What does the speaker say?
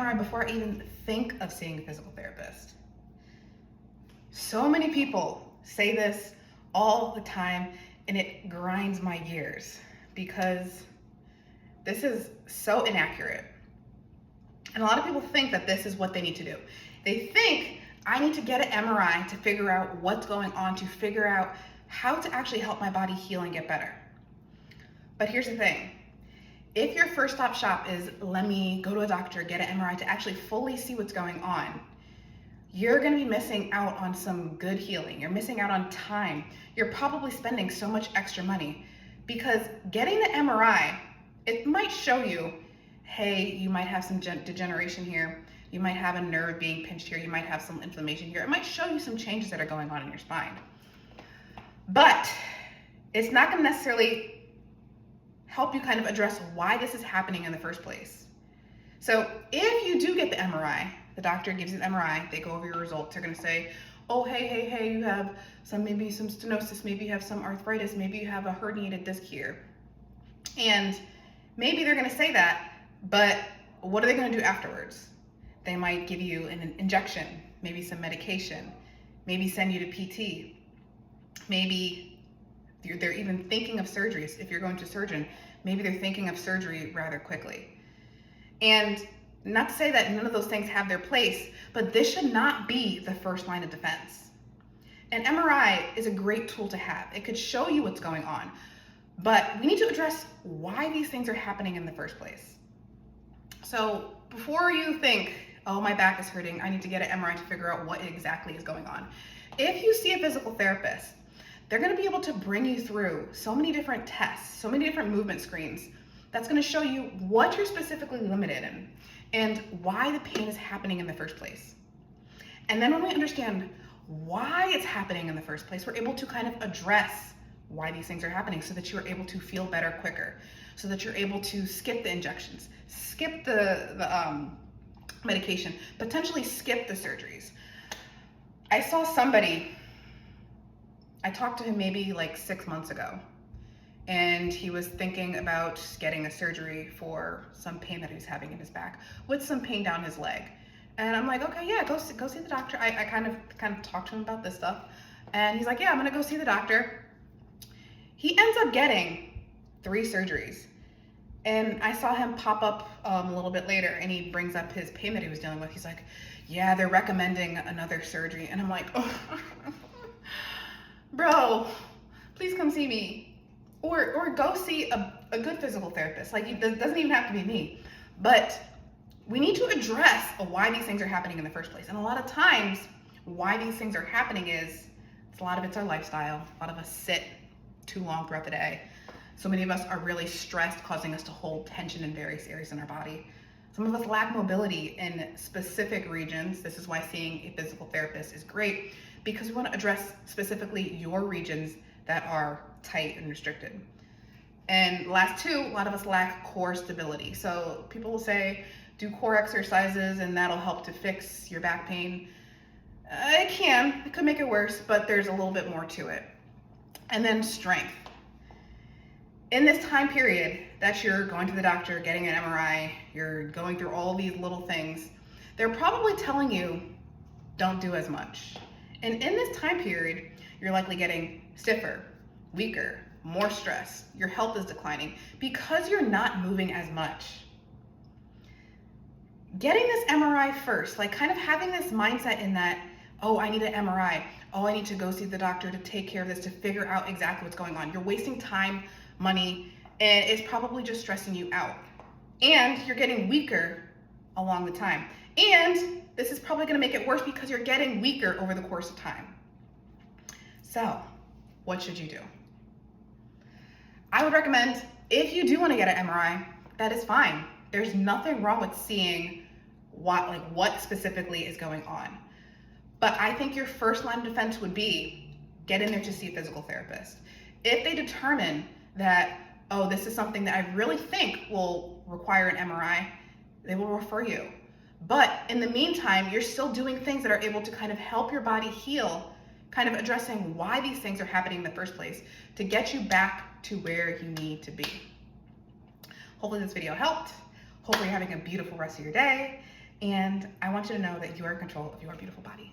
MRI before I even think of seeing a physical therapist. So many people say this all the time, and it grinds my gears because this is so inaccurate. And a lot of people think that this is what they need to do. They think I need to get an MRI to figure out what's going on, to figure out how to actually help my body heal and get better. But here's the thing. If your first stop shop is let me go to a doctor, get an MRI to actually fully see what's going on, you're gonna be missing out on some good healing. You're missing out on time. You're probably spending so much extra money because getting the MRI, it might show you, hey, you might have some degeneration here. You might have a nerve being pinched here. You might have some inflammation here. It might show you some changes that are going on in your spine. But it's not gonna necessarily help you kind of address why this is happening in the first place. So if you do get the MRI, the doctor gives you the MRI, they go over your results, they're gonna say, oh, hey, you have maybe some stenosis, maybe you have some arthritis, maybe you have a herniated disc here. And maybe they're gonna say that, but what are they gonna do afterwards? They might give you an injection, maybe some medication, maybe send you to PT. Maybe they're even thinking of surgeries. If you're going to a surgeon, maybe they're thinking of surgery rather quickly. And not to say that none of those things have their place, but this should not be the first line of defense. An MRI is a great tool to have. It could show you what's going on, but we need to address why these things are happening in the first place. So before you think, oh, my back is hurting, I need to get an MRI to figure out what exactly is going on. If you see a physical therapist, they're gonna be able to bring you through so many different tests, so many different movement screens that's gonna show you what you're specifically limited in and why the pain is happening in the first place. And then when we understand why it's happening in the first place, we're able to kind of address why these things are happening so that you're able to feel better quicker, so that you're able to skip the injections, skip the medication, potentially skip the surgeries. I saw somebody, I talked to him maybe like 6 months ago, and he was thinking about getting a surgery for some pain that he was having in his back with some pain down his leg. And I'm like, okay, yeah, go see the doctor. I kind of talked to him about this stuff, and he's like, yeah, I'm gonna go see the doctor. He ends up getting 3 surgeries. And I saw him pop up a little bit later, and he brings up his pain that he was dealing with. He's like, yeah, they're recommending another surgery. And I'm like, oh, bro, please come see me. Or go see a good physical therapist. Like, it doesn't even have to be me. But we need to address why these things are happening in the first place. And a lot of times, why these things are happening is, a lot of it's our lifestyle. A lot of us sit too long throughout the day. So many of us are really stressed, causing us to hold tension in various areas in our body. Some of us lack mobility in specific regions. This is why seeing a physical therapist is great, because we want to address specifically your regions that are tight and restricted. And last 2, a lot of us lack core stability. So people will say, do core exercises and that'll help to fix your back pain. It could make it worse, but there's a little bit more to it. And then strength. In this time period that you're going to the doctor, getting an MRI, you're going through all these little things, they're probably telling you, don't do as much. And in this time period, you're likely getting stiffer, weaker, more stress. Your health is declining because you're not moving as much. Getting this MRI first, like kind of having this mindset in that, oh, I need an MRI. Oh, I need to go see the doctor to take care of this, to figure out exactly what's going on. You're wasting time, money, and it's probably just stressing you out. And you're getting weaker along the time. And this is probably gonna make it worse because you're getting weaker over the course of time. So, what should you do? I would recommend, if you do wanna get an MRI, that is fine. There's nothing wrong with seeing what specifically is going on. But I think your first line of defense would be, get in there to see a physical therapist. If they determine that, oh, this is something that I really think will require an MRI, they will refer you. But in the meantime, you're still doing things that are able to kind of help your body heal, kind of addressing why these things are happening in the first place to get you back to where you need to be. Hopefully this video helped. Hopefully you're having a beautiful rest of your day. And I want you to know that you are in control of your beautiful body.